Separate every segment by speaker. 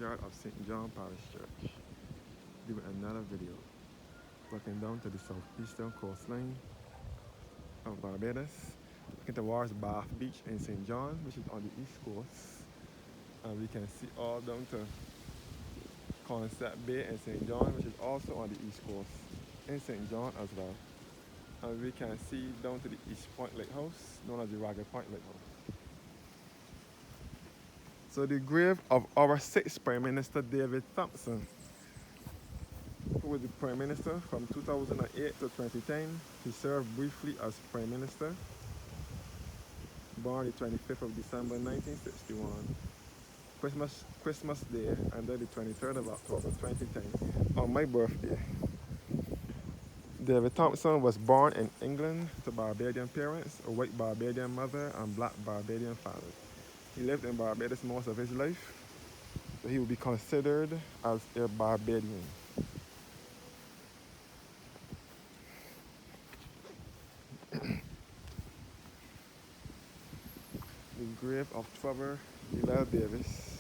Speaker 1: churchyard of St. John Parish Church, doing another video, looking down to the southeastern coastline of Barbados, looking towards Bath Beach in St. John, which is on the east coast, and we can see all down to Concept Bay in St. John, which is also on the east coast in St. John as well. And we can see down to the East Point Lighthouse, known as the Ragged Point Lighthouse. So the grave of our sixth Prime Minister, David Thompson, who was the Prime Minister from 2008 to 2010. He served briefly as Prime Minister, born the 25th of December 1961, Christmas Day, and then the 23rd of October 2010, on my birthday. David Thompson was born in England to Barbadian parents, a white Barbadian mother and black Barbadian father. He lived in Barbados most of his life, so he would be considered as a Barbadian. The grave of Trevor Gillel Davis,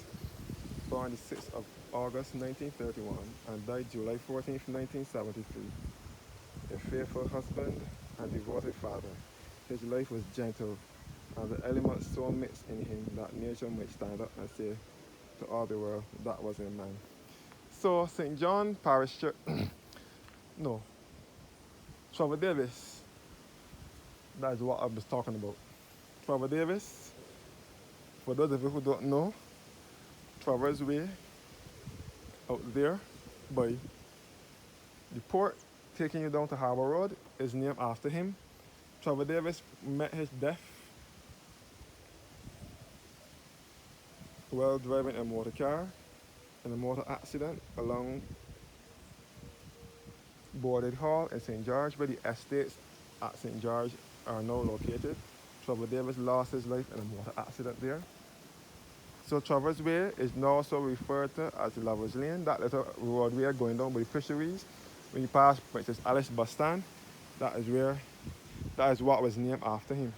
Speaker 1: born the 6th of August 1931 and died July 14, 1973. A faithful husband and devoted father. His life was gentle, and the elements so mixed in him that nature might stand up and say to all the world, that was a man. So St. John Parish Church, no, Trevor Davis, that is what I was talking about. Trevor Davis, for those of you who don't know, Trevor's Way, out there by the port, taking you down to Harbour Road, is named after him. Trevor Davis met his death while driving a motor car in a motor accident along Boarded Hall in St. George, where the estates at St. George are now located. Trevor Davis lost his life in a motor accident there. So Trevor's Way is now also referred to as the Lovers Lane, that little roadway going down by the fisheries. When you pass Princess Alice bus stand, that is what was named after him.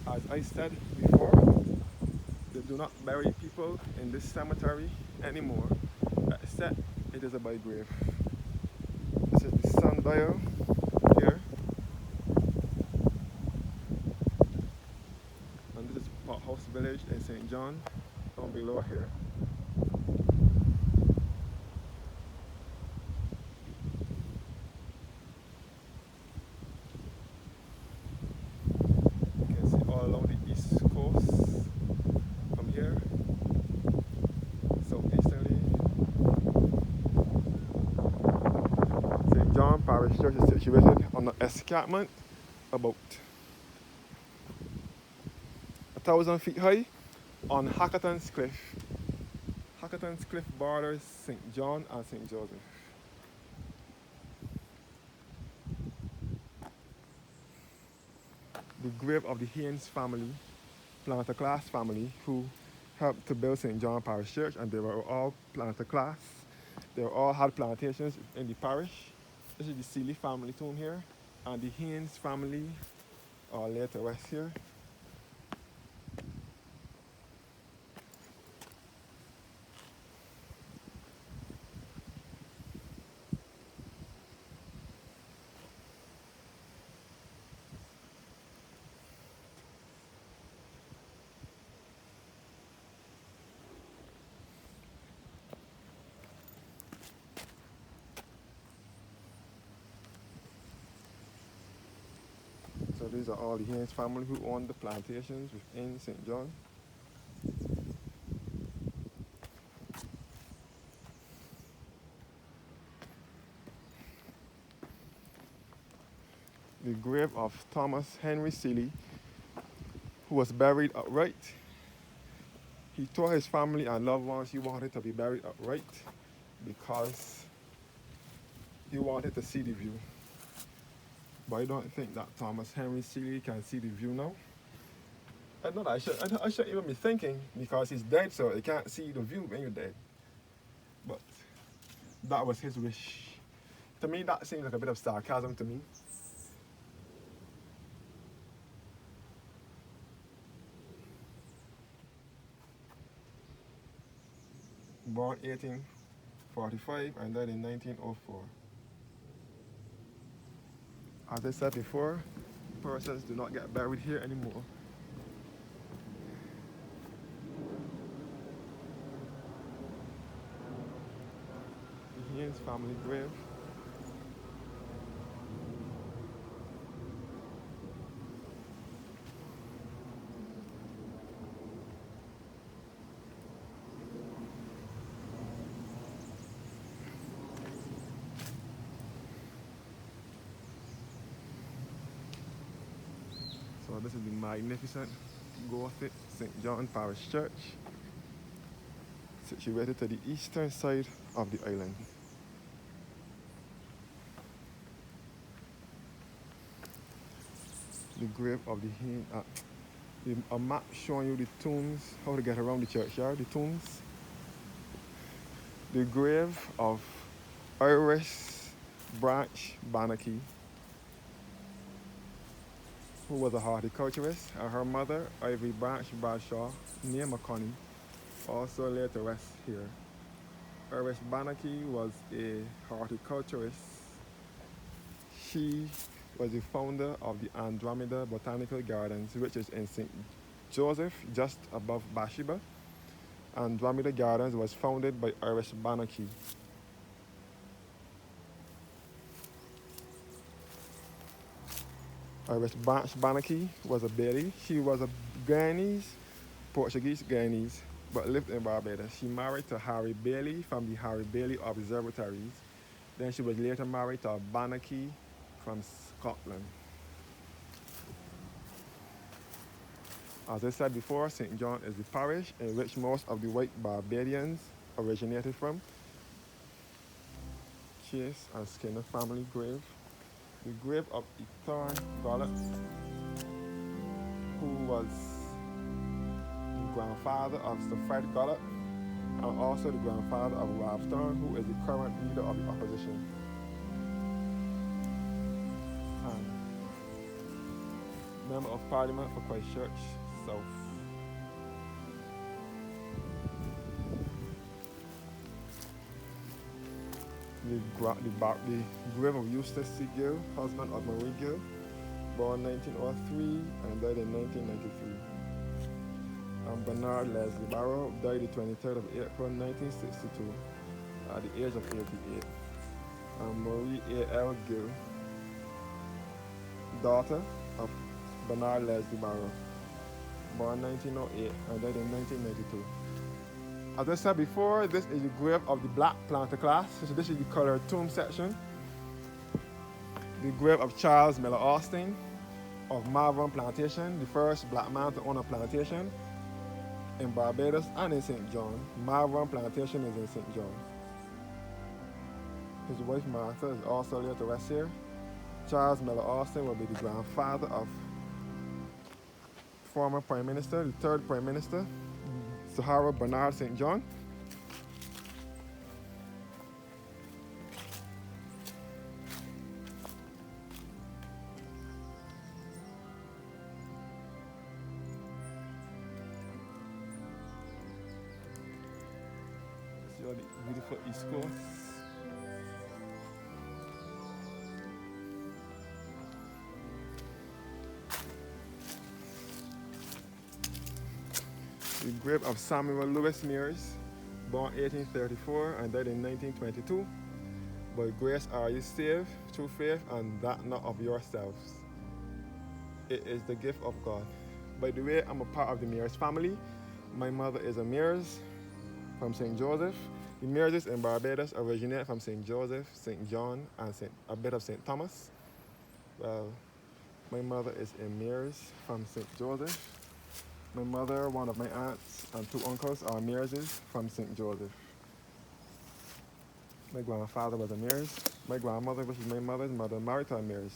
Speaker 1: As I said before, they do not bury people in this cemetery anymore, except it is a by grave. This is the sundial here, and this is Pothouse Village in St. John, down below here. You can see all along the east coast from here, southeasterly. St. John Parish Church is situated on the escarpment about 1,000 feet high on Hackerton's Cliff. Hackerton's Cliff borders St. John and St. Joseph. The grave of the Haynes family, planter class family, who helped to build St. John Parish Church, and they were all planter class. They all had plantations in the parish. This is the Seeley family tomb here, and the Haynes family are laid to rest here. So these are all the Haynes family who owned the plantations within St. John. The grave of Thomas Henry Seeley, who was buried upright. He told his family and loved ones he wanted to be buried upright because he wanted to see the view. But I don't think that Thomas Henry Seeley can see the view now. I shouldn't even be thinking, because he's dead, so he can't see the view when you're dead. But that was his wish. To me, that seems like a bit of sarcasm to me. born 1845 and died in 1904. As I said before, persons do not get buried here anymore. Here's family grave. So this is the magnificent Gothic St. John Parish Church, situated to the eastern side of the island. The grave of a map showing you the tombs, how to get around the churchyard, the tombs. The grave of Iris Branch Banachie, who was a horticulturist, and her mother, Ivy Branch Bradshaw, near McConney, also laid to rest here. Iris Banachie was a horticulturist. She was the founder of the Andromeda Botanical Gardens, which is in St. Joseph, just above Bathsheba. Andromeda Gardens was founded by Iris Banachie. Iris Branch Banachie was a Bailey. She was a Guyanese, Portuguese Guyanese, but lived in Barbados. She married to Harry Bailey from the Harry Bailey Observatories. Then she was later married to a Banachie from Scotland. As I said before, St. John is the parish in which most of the white Barbadians originated from. Chase and Skinner family grave. The grave of Ethan Gollett, who was the grandfather of Sir Fred Gollett, and also the grandfather of Ralph Thorne, who is the current leader of the opposition. And member of Parliament for Christchurch South. The grave of Eustace C. Gill, husband of Marie Gill, born 1903 and died in 1993. And Bernard Leslie Barrow died the 23rd of April 1962 at the age of 88. And Marie A.L. Gill, daughter of Bernard Leslie Barrow, born 1908 and died in 1992. As I said before, this is the grave of the black planter class. So this is the colored tomb section. The grave of Charles Miller Austin of Malvern Plantation, the first black man to own a plantation in Barbados and in St. John. Malvern Plantation is in St. John. His wife Martha is also laid to rest here. Charles Miller Austin will be the grandfather of former Prime Minister, the third Prime Minister, Sahara Bernard St. John. See all the beautiful East Coast. The grave of Samuel Lewis Mears, born 1834 and died in 1922. By grace are you saved through faith, and that not of yourselves. It is the gift of God. By the way, I'm a part of the Mears family. My mother is a Mears from St. Joseph. The Mearses in Barbados originate from St. Joseph, St. John, and a bit of St. Thomas. Well, my mother is a Mears from St. Joseph. My mother, one of my aunts, and two uncles are Mearses from St. Joseph. My grandfather was a Mears. My grandmother, which is my mother's mother, married to a Mears,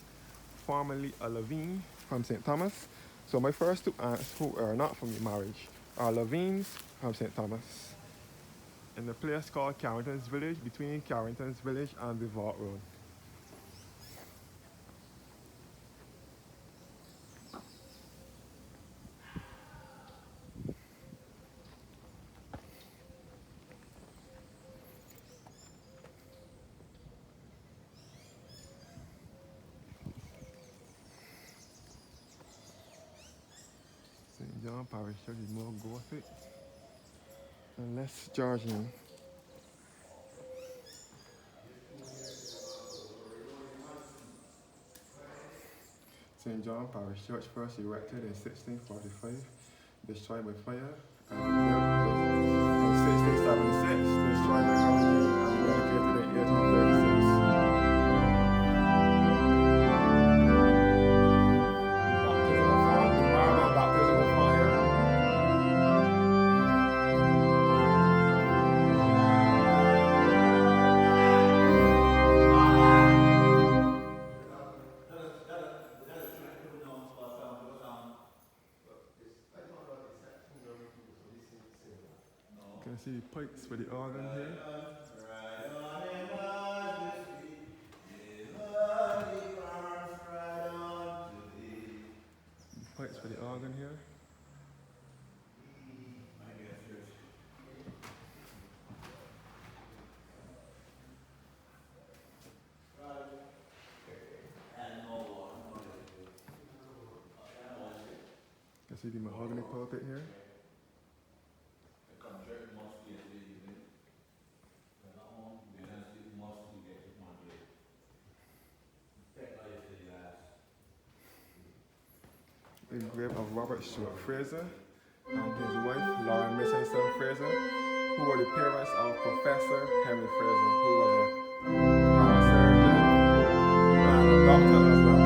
Speaker 1: formerly a Levine from St. Thomas. So my first two aunts, who are not from the marriage, are Levines from St. Thomas, in a place called Carrington's Village, between Carrington's Village and the Vault Road. John Parish Church is more Gothic and less Georgian. St. John Parish Church, first erected in 1645, destroyed by fire, and rebuilt in 1676, destroyed by hurricane, and dedicated in 1836. Baptism of fire, the marble baptism of fire. You can see the pipes for the organ here. The pipes for the organ here. You can see the mahogany pulpit here. The grave of Robert Stewart Fraser and his wife, Lauren Mitchell Fraser, who were the parents of Professor Henry Fraser, who was a neurosurgeon and a doctor as well.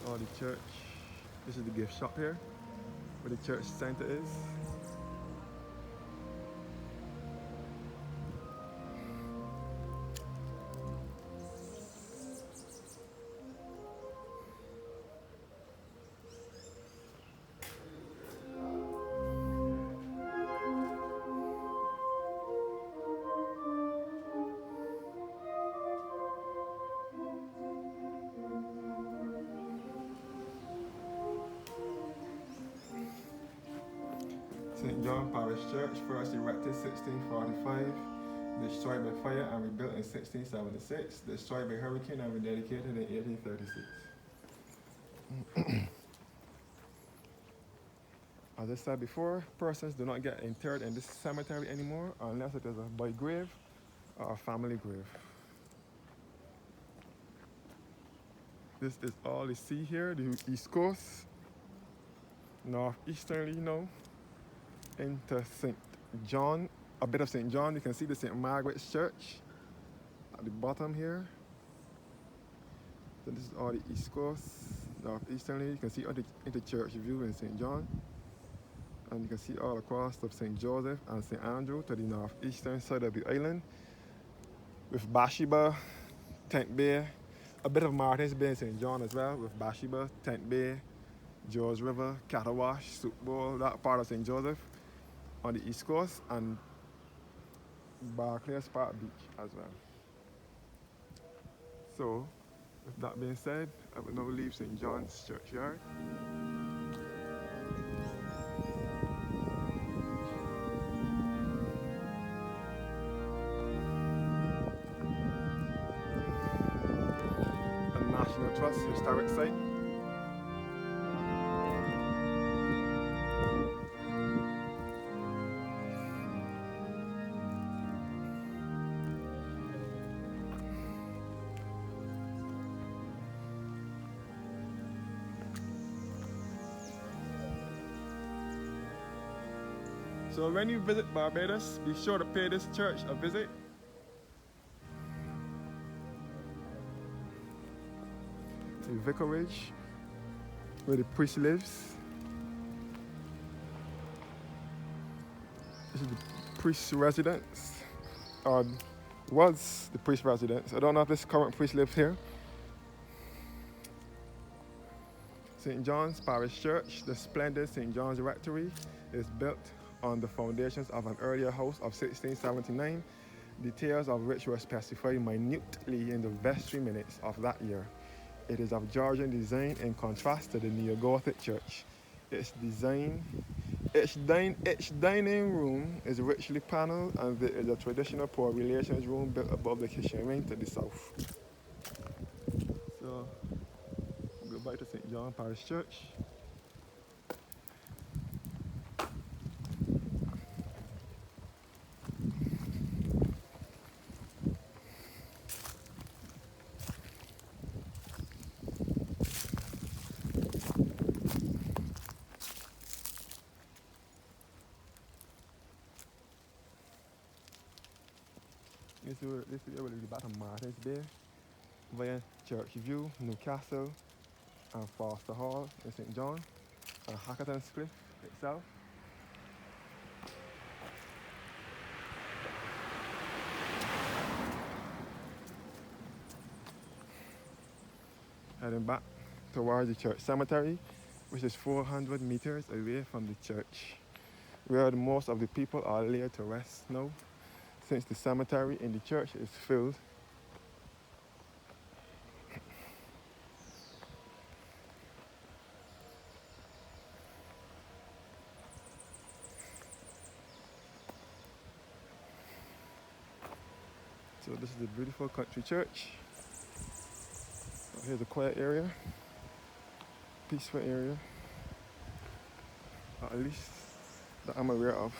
Speaker 1: Or the church. This is the gift shop here, where the church center is. St. John Parish Church, first erected 1645, destroyed by fire and rebuilt in 1676, destroyed by hurricane and rededicated in 1836. As I said before, persons do not get interred in this cemetery anymore unless it is a boy grave or a family grave. This is all you see here, the East Coast. northeasterly now into St. John, a bit of St. John. You can see the St. Margaret's Church at the bottom here. So this is all the East Coast, northeasterly. You can see all the church view in St. John. And you can see all across of St. Joseph and St. Andrew to the northeastern side of the island. With Bathsheba, Tent Bay, a bit of Martin's Bay in St. John as well, with Bathsheba, Tent Bay, George River, Catawash, Soup Bowl, that part of St. Joseph on the East Coast, and Barclays Park Beach as well. So, with that being said, I will now leave St. John's Churchyard. A National Trust historic site. So when you visit Barbados, be sure to pay this church a visit. The vicarage, where the priest lives. This is the priest's residence, or was the priest's residence. I don't know if this current priest lives here. St. John's Parish Church, the splendid St. John's Rectory, is built on the foundations of an earlier house of 1679, details of which were specified minutely in the vestry minutes of that year. It is of Georgian design in contrast to the neo-Gothic church. Its dining room is richly panelled, and there is a traditional poor relations room built above the kitchen wing to the south. So, we'll go back to St. John Parish Church. This is where the bottom Martin's Bay, via Church View, Newcastle, and Foster Hall in St. John, and Hackerton's Cliff itself. Heading back towards the church cemetery, which is 400 meters away from the church, where most of the people are laid to rest now, since the cemetery in the church is filled. So this is the beautiful country church. Here's a quiet area, peaceful area, at least that I'm aware of.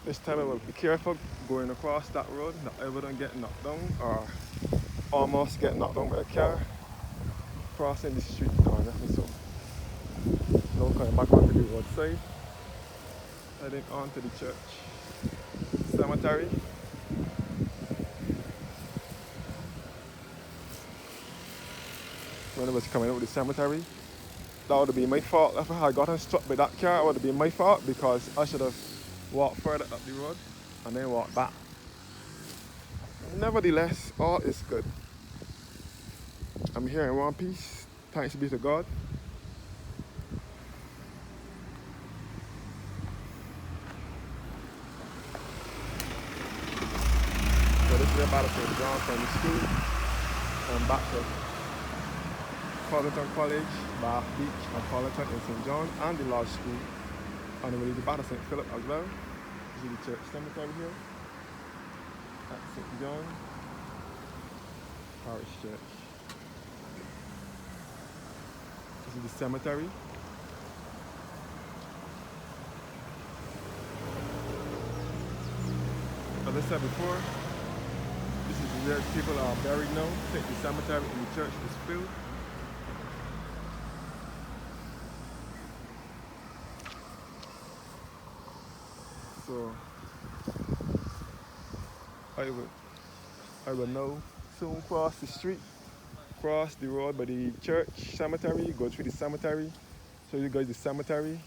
Speaker 1: This time I will be careful going across that road, that I wouldn't get knocked down or almost get knocked down by a car crossing the street or nothing. So now coming back onto the roadside, heading on to the church cemetery. When I was coming out of the cemetery, that would have been my fault. If I had gotten struck by that car, it would have been my fault, because I should have walked further up the road and then walked back. Nevertheless, all is good. I'm here in one piece. Thanks be to God. So this is about St. John Primary School and back to Carleton College, Bath Beach and Carleton in St. John and the large school. And we'll leave the back of St. Philip as well. This is the church cemetery here at St. John Parish Church. This is the cemetery. As I said before, this is where people are buried now. Take the cemetery and the church is filled. So I will now soon cross the street, cross the road by the church cemetery, go through the cemetery, show you guys the cemetery.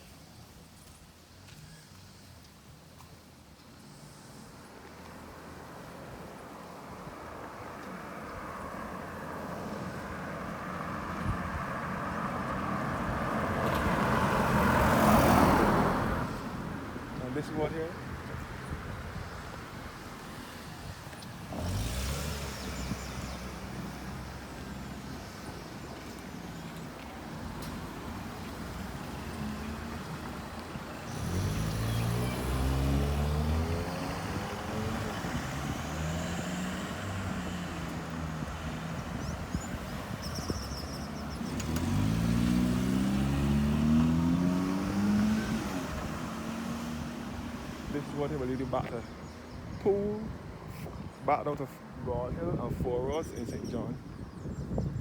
Speaker 1: And this road here. This road here will lead you back to Pool, back down to God Hill and Four Roads in St. John,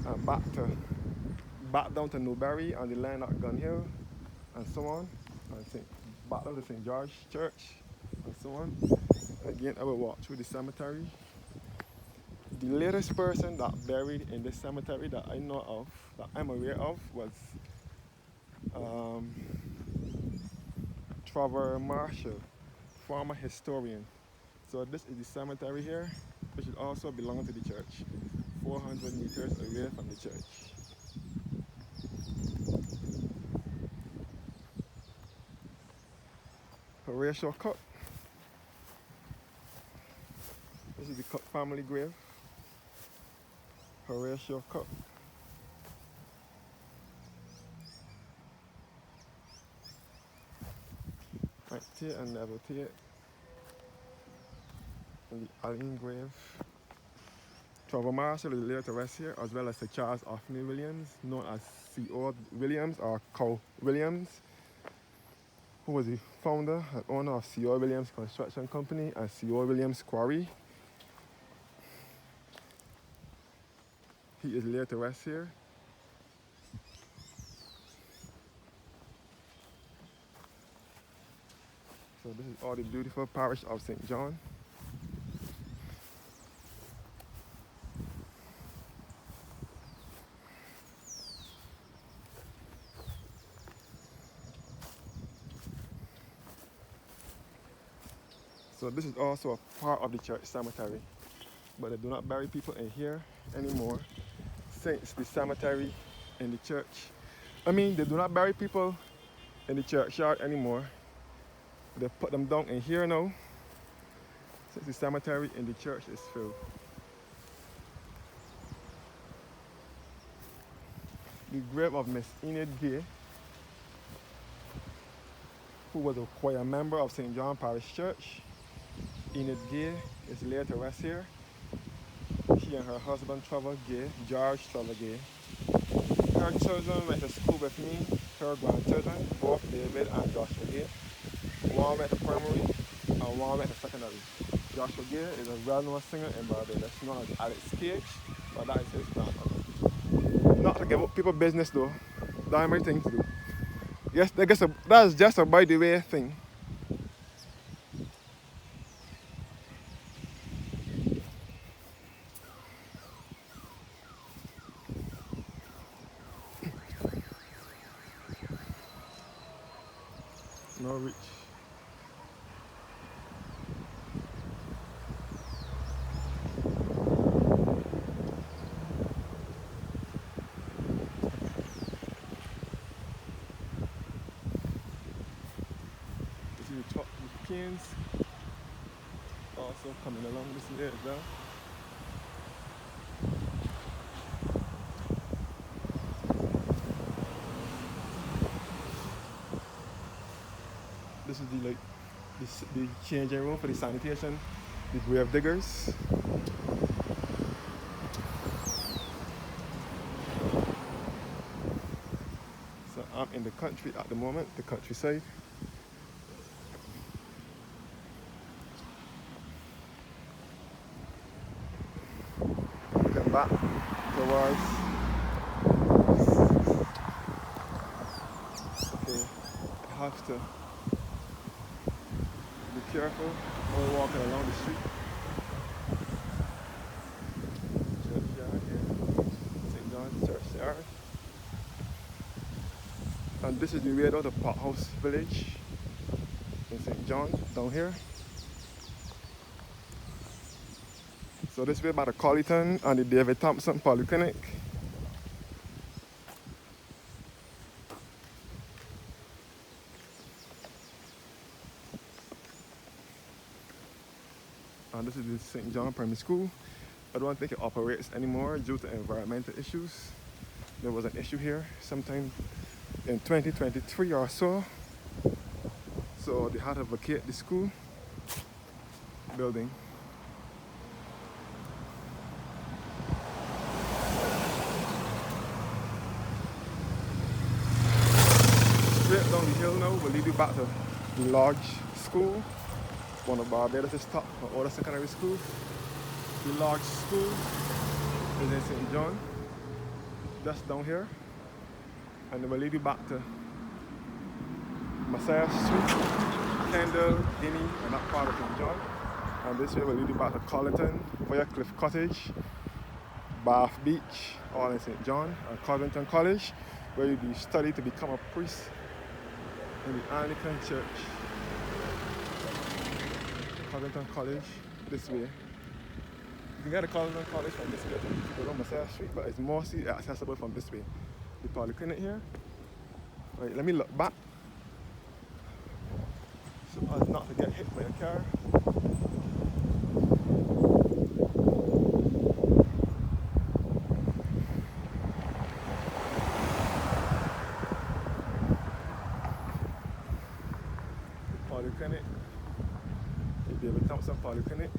Speaker 1: and back down to Newberry and the line at Gun Hill, and so on, and back down to St. George Church, and so on. Again, I will walk through the cemetery. The latest person that buried in this cemetery that I know of, that I'm aware of, was Trevor Marshall, former historian. So this is the cemetery here, which also belongs to the church, 400 meters away from the church. Horatio Cook. This is the Cook family grave. Horatio Cook. Right here and level here. And the Allen grave. Trevor Marshall is laid to rest here, as well as Sir Charles Ophny Williams, known as C.O. Williams or Cow Williams, who was the founder and owner of C.O. Williams Construction Company and C.O. Williams Quarry. He is laid to rest here. So this is all the beautiful parish of St. John. So this is also a part of the church cemetery, but they do not bury people in here anymore since the cemetery in the church. They do not bury people in the churchyard anymore. They put them down in here now since the cemetery in the church is filled. The grave of Miss Enid Gay, who was a choir member of St. John Parish Church. Enid Gay is laid to rest here. She and her husband Trevor Gay, George Trevor Gay. Her children went to school with me, her grandchildren, both David and Joshua Gay. One went to primary and one went to secondary. Joshua Gay is a well-known singer in Barbados, known as Alex Cage, but that is his grandmother. Not to give up people business though, that's my thing to do. Yes, that's just a by the way thing. No reach. canes also coming along this way as well. This is the changing room for the sanitation, the grave diggers. So I'm in the country at the moment, the countryside. Looking back towards, okay, I have to be careful when we're walking along the street. Churchyard here, St. John's Churchyard. And this is the way out of Pot House Village in St. John, down here. So this way by the Colleton and the David Thompson Polyclinic. And this is the St. John Primary School. I don't think it operates anymore due to environmental issues. There was an issue here sometime in 2023 or so. So they had to vacate the school building. Straight down the hill now will lead you back to the Lodge School, one of Barbados' top or older secondary schools. The Lodge School is in St. John, just down here, and it will lead you back to Messiah Street, Kendall, Guinea, and that part of St. John. And this way will lead you back to Colleton, Cliff Cottage, Bath Beach, all in St. John, and Covington College, where you'll be studying to become a priest in the Anglican Church. Covington College, this way. You can get to Covington College from this way, to go down Messiah Street, but it's mostly accessible from this way. The polyclinic here. Right, let me look back so as not to get hit by a car. Polyclinic, the David Thompson Polyclinic.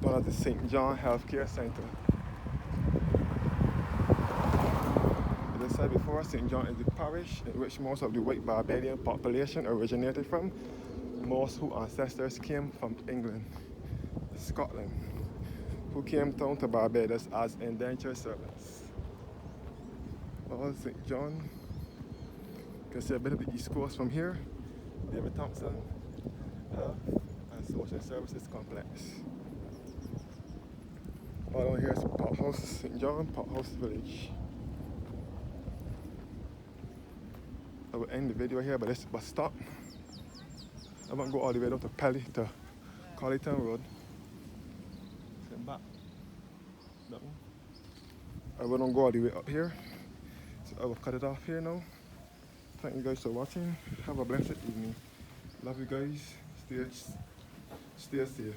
Speaker 1: One of the St. John Healthcare Center. As I said before, St. John is the parish in which most of the white Barbadian population originated from. Most whose ancestors came from England, Scotland, who came down to Barbados as indentured servants. All St. John. You can see a bit of the East Coast from here. David Thompson Health and Social Services Complex. All down here is Pot House, St. John, Pot House Village. I will end the video here, but let's stop. I'm gonna go all the way down to Pally to Colleton Road. Then back. Down. I will not go all the way up here. So I will cut it off here now. Thank you guys for watching. Have a blessed evening. Love you guys. Stay safe.